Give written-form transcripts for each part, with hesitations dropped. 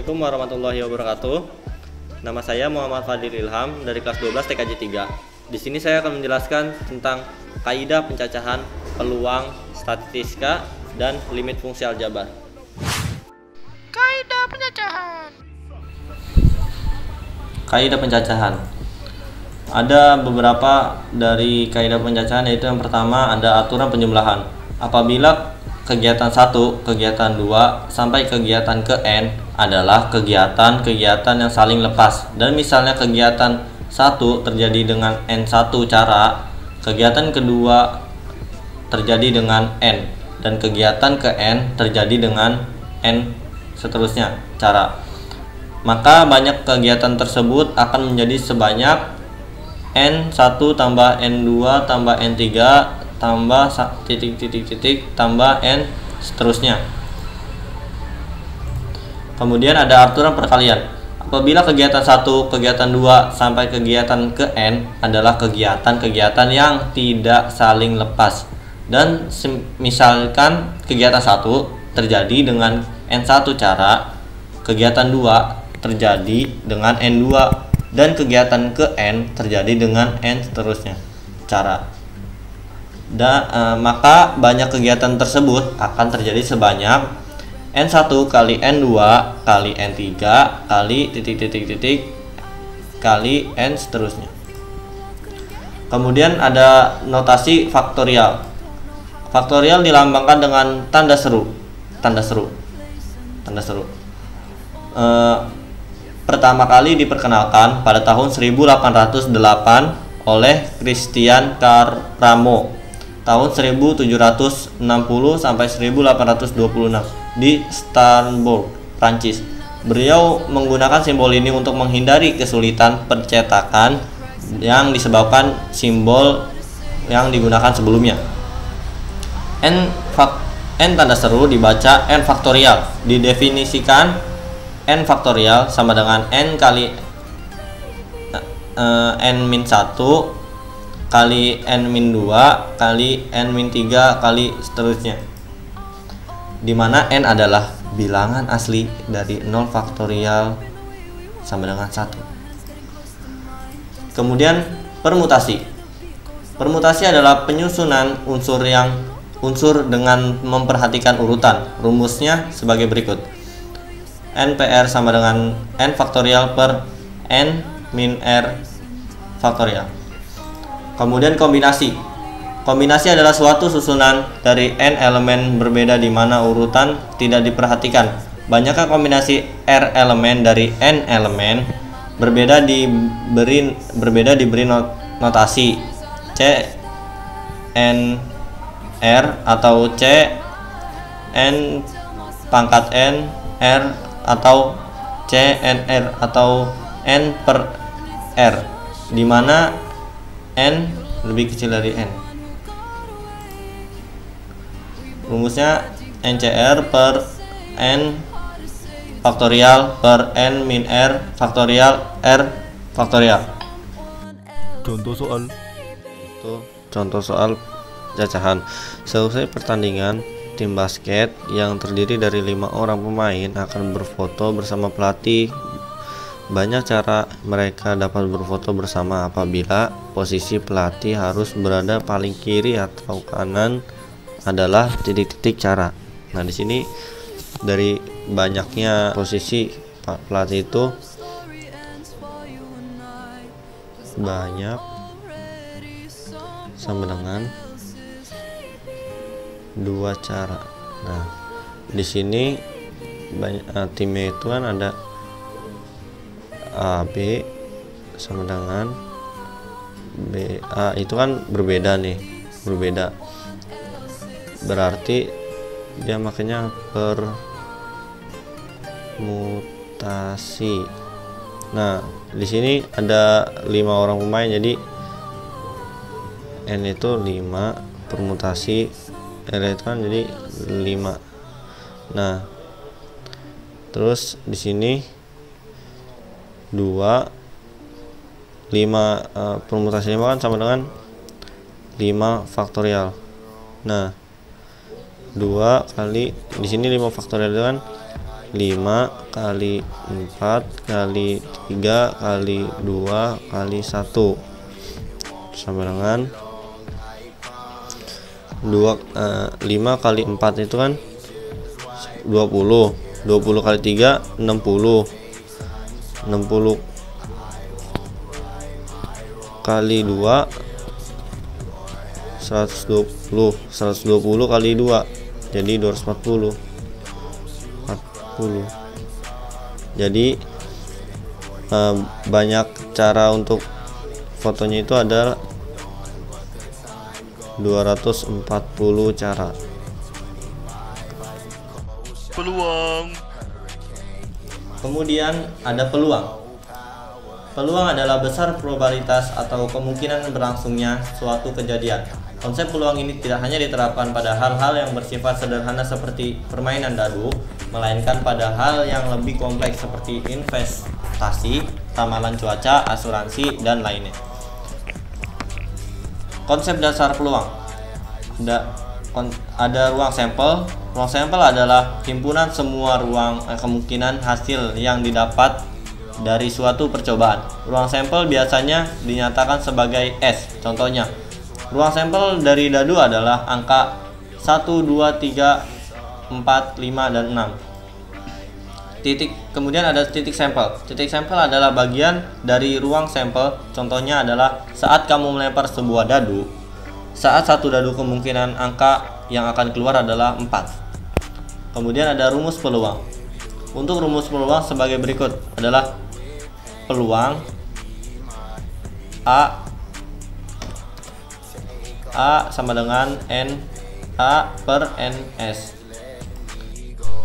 Assalamualaikum warahmatullahi wabarakatuh. Nama saya Muhammad Fadil Ilham dari kelas 12 TKJ 3. Di sini saya akan menjelaskan tentang kaidah pencacahan, peluang, statistika, dan limit fungsi aljabar. Kaidah pencacahan. Kaidah pencacahan. Ada beberapa dari kaidah pencacahan, yaitu yang pertama ada aturan penjumlahan. Apabila kegiatan 1, kegiatan 2, sampai kegiatan ke N adalah kegiatan-kegiatan yang saling lepas, dan misalnya kegiatan 1 terjadi dengan N1 cara, kegiatan kedua terjadi dengan N, dan kegiatan ke N terjadi dengan N seterusnya cara, maka banyak kegiatan tersebut akan menjadi sebanyak N1 tambah N2 tambah N3 tambah titik tambah N seterusnya. Kemudian ada aturan perkalian. Apabila kegiatan 1, kegiatan 2 sampai kegiatan ke N adalah kegiatan-kegiatan yang tidak saling lepas, dan misalkan kegiatan 1 terjadi dengan N1 cara, kegiatan 2 terjadi dengan N2, dan kegiatan ke N terjadi dengan N seterusnya cara. Maka banyak kegiatan tersebut akan terjadi sebanyak N1 kali N2 kali N3 kali titik kali N seterusnya. Kemudian ada notasi faktorial. Faktorial dilambangkan dengan tanda seru. Pertama kali diperkenalkan pada tahun 1808 oleh Christian Caramo tahun 1760 sampai 1826 di Starnberg, Prancis. Beliau menggunakan simbol ini untuk menghindari kesulitan percetakan yang disebabkan simbol yang digunakan sebelumnya. N tanda seru dibaca N faktorial. Didefinisikan N faktorial sama dengan N kali N-1 kali N-2 kali N-3 kali seterusnya, di mana N adalah bilangan asli dari 0 faktorial sama dengan 1. Kemudian permutasi. Permutasi adalah penyusunan unsur dengan memperhatikan urutan. Rumusnya sebagai berikut: NPR sama dengan N faktorial per N min R faktorial. Kemudian kombinasi. Kombinasi adalah suatu susunan dari N elemen berbeda di mana urutan tidak diperhatikan. Banyakkah kombinasi R elemen dari N elemen berbeda diberi notasi C N R atau C N pangkat N R atau C N R atau N per R, di mana N lebih kecil dari N. Rumusnya NCR per N faktorial per N min R faktorial R faktorial. Contoh soal. Itu contoh soal cacahan. Selesai pertandingan, tim basket yang terdiri dari 5 orang pemain akan berfoto bersama pelatih. Banyak cara mereka dapat berfoto bersama apabila posisi pelatih harus berada paling kiri atau kanan adalah titik-titik cara. Nah, di sini dari banyaknya posisi pelatih itu banyak sama dengan 2 cara. Nah, di sini banyak timnya itu kan ada A B sama dengan BA, itu kan berbeda, berarti dia makanya permutasi. Nah, di sini ada 5 orang pemain, jadi N itu 5 permutasi R itu kan jadi 5. Nah, terus di sini 2 5 permutasi 5 kan sama dengan 5 faktorial. Nah, 2 kali di sini 5 faktorial itu kan 5 kali 4 kali 3 kali 2 kali 1 sama dengan 5 kali 4 itu kan 20 kali 3 60 kali 2 120 kali 2 jadi 240. Jadi banyak cara untuk fotonya itu ada 240 cara. Peluang. Kemudian ada peluang. Peluang adalah besar probabilitas atau kemungkinan berlangsungnya suatu kejadian. Konsep peluang ini tidak hanya diterapkan pada hal-hal yang bersifat sederhana seperti permainan dadu, melainkan pada hal yang lebih kompleks seperti investasi, ramalan cuaca, asuransi, dan lainnya. Konsep dasar peluang. Ada ruang sampel. Ruang sampel adalah himpunan semua kemungkinan hasil yang didapat dari suatu percobaan. Ruang sampel biasanya dinyatakan sebagai S. Contohnya, ruang sampel dari dadu adalah angka 1, 2, 3, 4, 5, dan 6. Kemudian ada titik sampel. Titik sampel adalah bagian dari ruang sampel. Contohnya adalah saat kamu melempar sebuah dadu. Saat satu dadu kemungkinan angka yang akan keluar adalah 4. Kemudian ada rumus peluang. Untuk rumus peluang sebagai berikut adalah peluang A sama dengan NA per NS.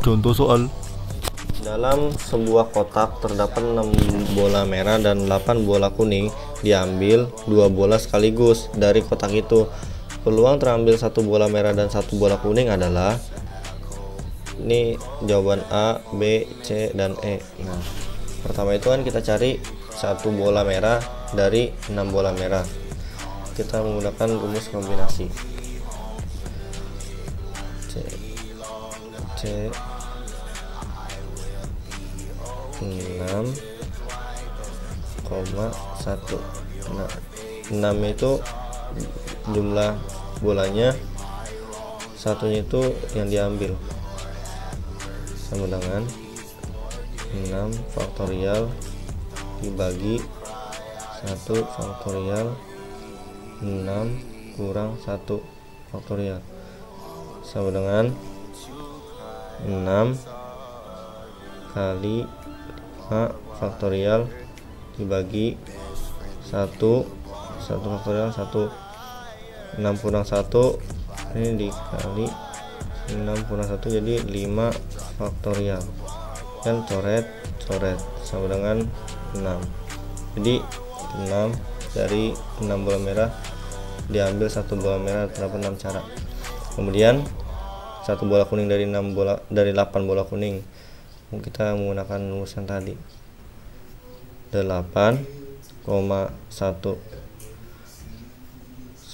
Contoh soal. Dalam sebuah kotak terdapat 6 bola merah dan 8 bola kuning. Diambil 2 bola sekaligus dari kotak itu. Peluang terambil 1 bola merah dan 1 bola kuning adalah, ini jawaban A, B, C, dan E. Nah, pertama itu kan kita cari 1 bola merah dari 6 bola merah. Kita menggunakan rumus kombinasi. C 6,1. Nah, 6 itu jumlah bolanya, satunya itu yang diambil, sama dengan 6 faktorial dibagi 1 faktorial 6 kurang 1 faktorial sama dengan 6 kali 5 faktorial dibagi 1 faktorial 1. 6 kurang 1 ini dikali 6 kurang 1 jadi 5 faktorial, dan coret sama dengan 6. Jadi 6 dari 6 bola merah diambil 1 bola merah, terdapat 6 cara. Kemudian 1 bola kuning dari 8 bola kuning, kita menggunakan rumus yang tadi, 8,1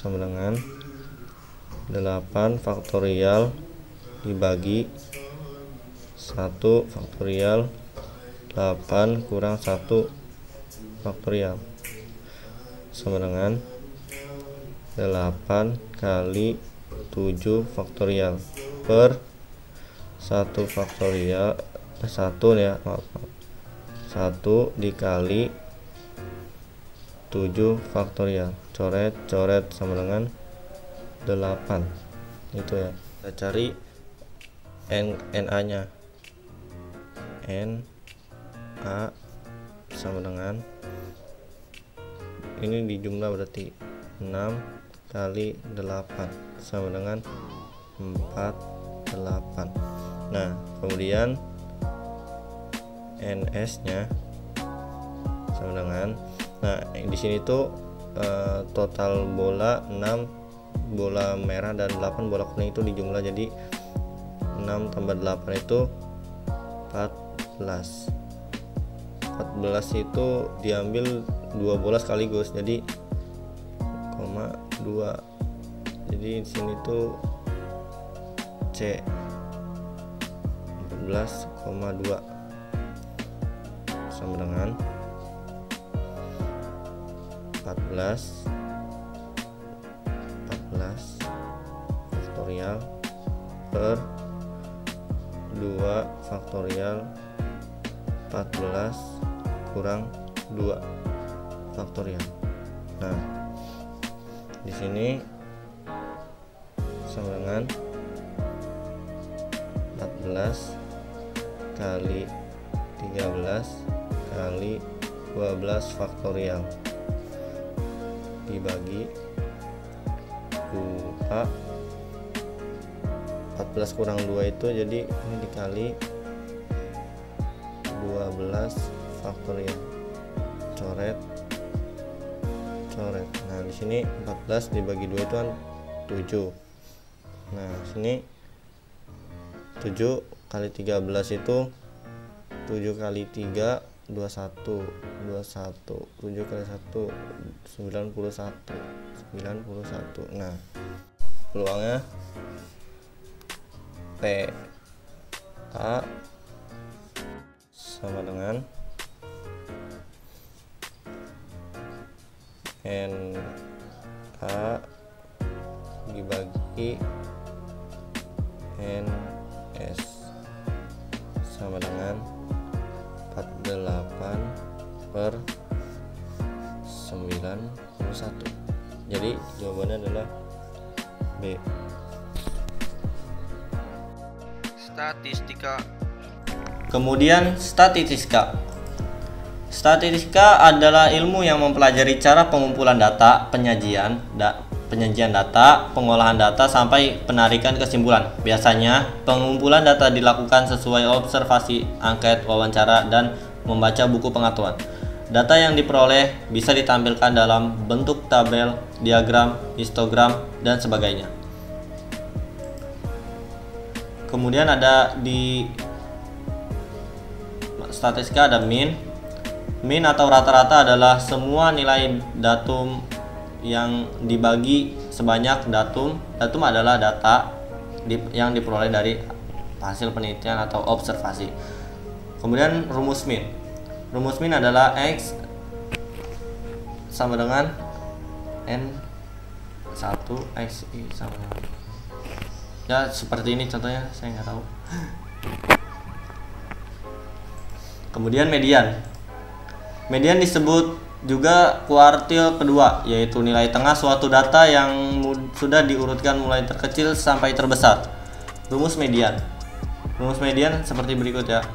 sama dengan 8 faktorial dibagi 1 faktorial 8 kurang 1 faktorial sama dengan 8 kali 7 faktorial per 1 faktorial 1 dikali 7 faktorial, coret sama dengan 8. Itu ya. Kita cari NA nya. NA sama dengan, ini dijumlah berarti 6 kali 8 sama dengan 48. Nah, kemudian NS nya sama dengan, nah di sini tuh total bola 6 bola merah dan 8 bola kuning itu dijumlah, jadi 6 tambah 8 itu 14 itu diambil 2 bola sekaligus, jadi 2. Jadi di sini tuh C 14 14,2 sama dengan 14 faktorial per 2 faktorial 14 kurang 2 faktorial. Nah, di sini sama dengan 14 kali 13 kali 12 faktorial dibagi 2. 14 kurang 2 itu jadi ini dikali 12 faktorial, coret. Nah, di sini 14 dibagi 2 itu kan 7. Nah, sini 7 kali 13 itu 7 kali 3 21 7 kali 1 91. Nah, peluangnya P A sama dengan N A dibagi N S sama dengan 48 per 91. Jadi jawabannya adalah B. Statistika. Kemudian statistika. Statistika adalah ilmu yang mempelajari cara pengumpulan data, penyajian data, pengolahan data sampai penarikan kesimpulan. Biasanya pengumpulan data dilakukan sesuai observasi, angket, wawancara, dan membaca buku pengetahuan. Data yang diperoleh bisa ditampilkan dalam bentuk tabel, diagram, histogram, dan sebagainya. Kemudian ada di statistika ada mean. Mean atau rata-rata adalah semua nilai datum yang dibagi sebanyak datum. Datum adalah data yang diperoleh dari hasil penelitian atau observasi. Kemudian rumus mean. Rumus mean adalah X sama dengan N1 XI sama dengan, ya seperti ini contohnya, saya nggak tahu. Kemudian median. Median disebut juga kuartil kedua, yaitu nilai tengah suatu data yang sudah diurutkan mulai terkecil sampai terbesar. Rumus median. Rumus median seperti berikut ya.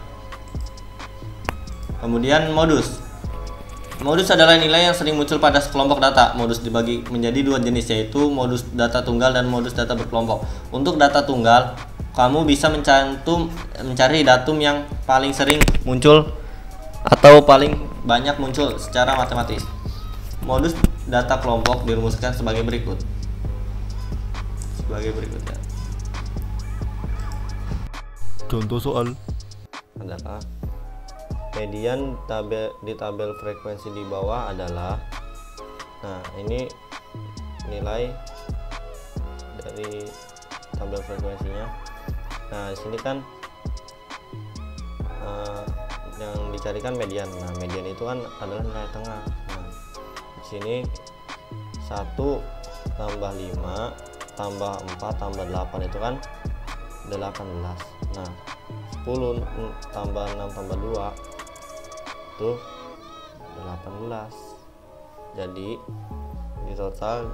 Kemudian modus. Modus adalah nilai yang sering muncul pada sekelompok data. Modus dibagi menjadi dua jenis, yaitu modus data tunggal dan modus data berkelompok. Untuk data tunggal, kamu bisa mencari datum yang paling sering muncul atau paling banyak muncul secara matematis. Modus data kelompok dirumuskan sebagai berikut. Ya. Contoh soal Adalah median di tabel frekuensi di bawah adalah, nah ini nilai dari tabel frekuensinya. Nah di sini kan yang dicarikan median. Nah median itu kan adalah nilai tengah. Nah di sini 1 tambah 5 tambah 4 tambah 8 itu kan 18. Nah 10 tambah 6 tambah 2 itu 18. Jadi di total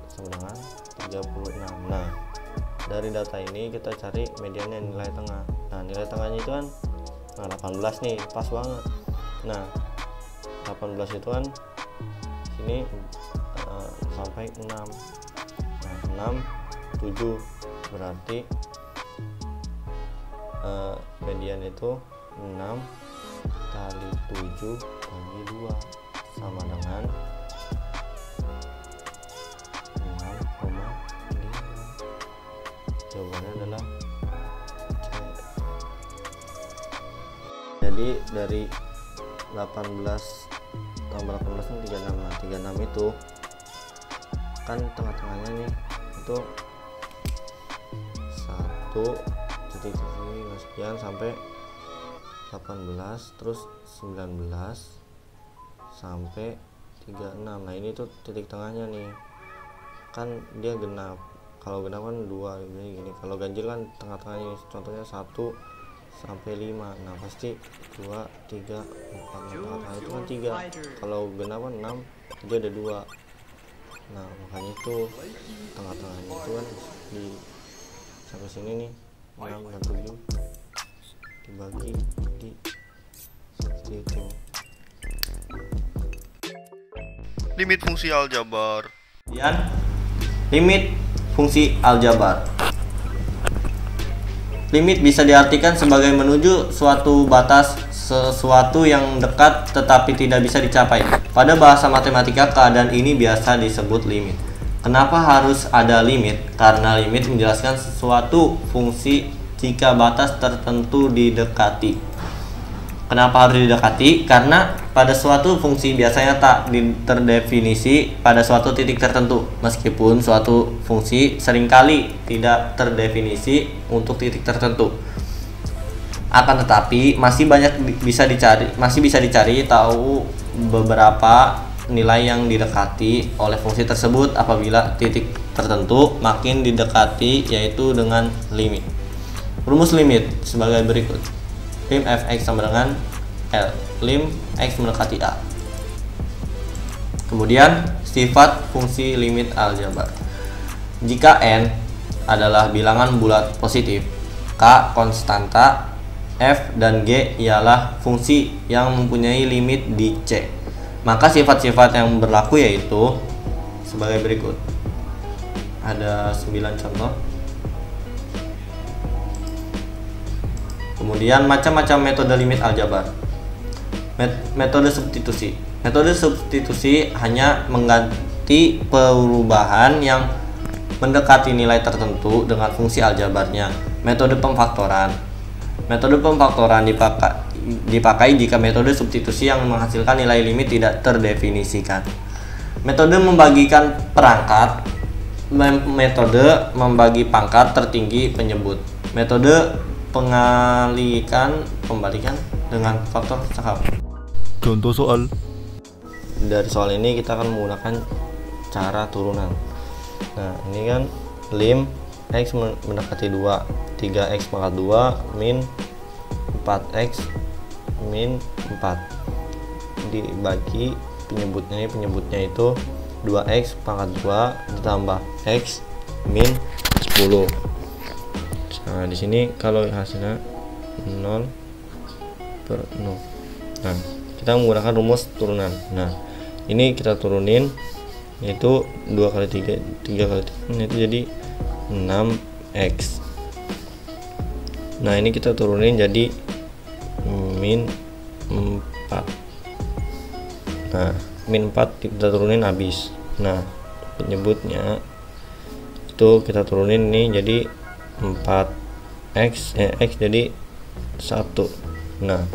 sama dengan 36. Nah dari data ini kita cari mediannya, nilai tengah. Nah nilai tengahnya itu kan 18 nih, pas banget. Nah 18 itu kan sini sampai 6. Nah 6 7 berarti median itu 6 kali 7 bagi 2 sama dengan 6,5. Jawabannya adalah C. Jadi dari 18 tambah 18 kan 36. Nah 36 itu kan tengah-tengahnya nih itu 1,5 sekian sampai 18, terus 19 sampai 36. Nah ini tuh titik tengahnya nih, kan dia genap. Kalau genap kan 2, jadi gini. Kalau ganjil kan tengah-tengahnya, contohnya 1 sampai 5. Nah pasti 2, 3, 4. Nah itu kan 3. Kalau genap kan 6, dia ada 2. Nah makanya itu tengah-tengahnya itu kan di sampai sini nih, 6 dan 7 dibagi di seperti itu. Limit fungsi aljabar. Kemudian limit fungsi aljabar. Limit bisa diartikan sebagai menuju suatu batas sesuatu yang dekat tetapi tidak bisa dicapai. Pada bahasa matematika, keadaan ini biasa disebut limit. Kenapa harus ada limit? Karena limit menjelaskan sesuatu fungsi jika batas tertentu didekati. Kenapa harus didekati? Karena pada suatu fungsi biasanya tak terdefinisi pada suatu titik tertentu, meskipun suatu fungsi seringkali tidak terdefinisi untuk titik tertentu. Akan tetapi masih bisa dicari tahu beberapa nilai yang didekati oleh fungsi tersebut apabila titik tertentu makin didekati, yaitu dengan limit. Rumus limit sebagai berikut. Lim fx sama dengan L, lim x mendekati A. Kemudian sifat fungsi limit aljabar. Jika n adalah bilangan bulat positif, k konstanta, f dan g ialah fungsi yang mempunyai limit di C, maka sifat-sifat yang berlaku yaitu sebagai berikut. Ada 9 contoh. Kemudian macam-macam metode limit aljabar. Metode substitusi. Metode substitusi hanya mengganti perubahan yang mendekati nilai tertentu dengan fungsi aljabarnya. Metode pemfaktoran. Metode pemfaktoran dipakai jika metode substitusi yang menghasilkan nilai limit tidak terdefinisikan. Metode membagikan perangkat. Metode membagi pangkat tertinggi penyebut. Metode pembalikan dengan faktor cakap. Contoh soal. Dari soal ini kita akan menggunakan cara turunan. Nah ini kan lim x mendekati 2, 3x pangkat 2 min 4x min 4 dibagi penyebutnya itu 2x pangkat 2 ditambah x min 10. Nah di sini kalau hasilnya 0 per 0. Nah kita menggunakan rumus turunan. Nah ini kita turunin, yaitu 2 kali 3 kali 3 itu jadi 6x. Nah ini kita turunin jadi min 4. Nah min 4 kita turunin habis. Nah penyebutnya itu kita turunin ini jadi 4x x jadi 1. Nah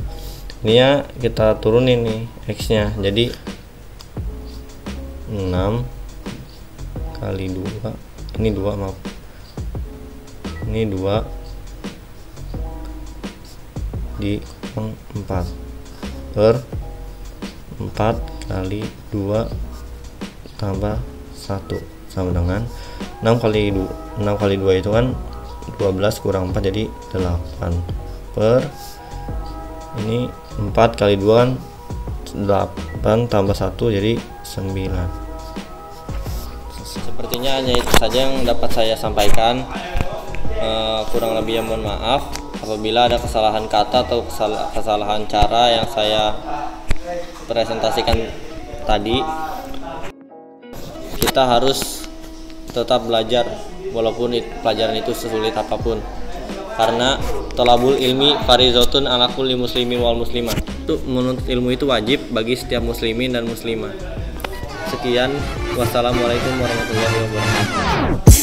ini ya kita turunin nih x nya jadi 6 kali 2, ini 2 maaf, ini 2 di 4 per 4 kali 2 tambah 1 sama dengan 6 kali 2 itu kan 12 kurang 4 jadi 8 per ini 4 kali 2 kan 8 tambah 1 jadi 9. Sepertinya hanya itu saja yang dapat saya sampaikan. Kurang lebihnya mohon maaf apabila ada kesalahan kata atau kesalahan cara yang saya presentasikan tadi. Kita harus tetap belajar walaupun pelajaran itu sesulit apapun, karena thalabul ilmi farizatun ala kulli muslimin wal muslimah. Itu menuntut ilmu itu wajib bagi setiap muslimin dan muslimah. Sekian, wassalamualaikum warahmatullahi wabarakatuh.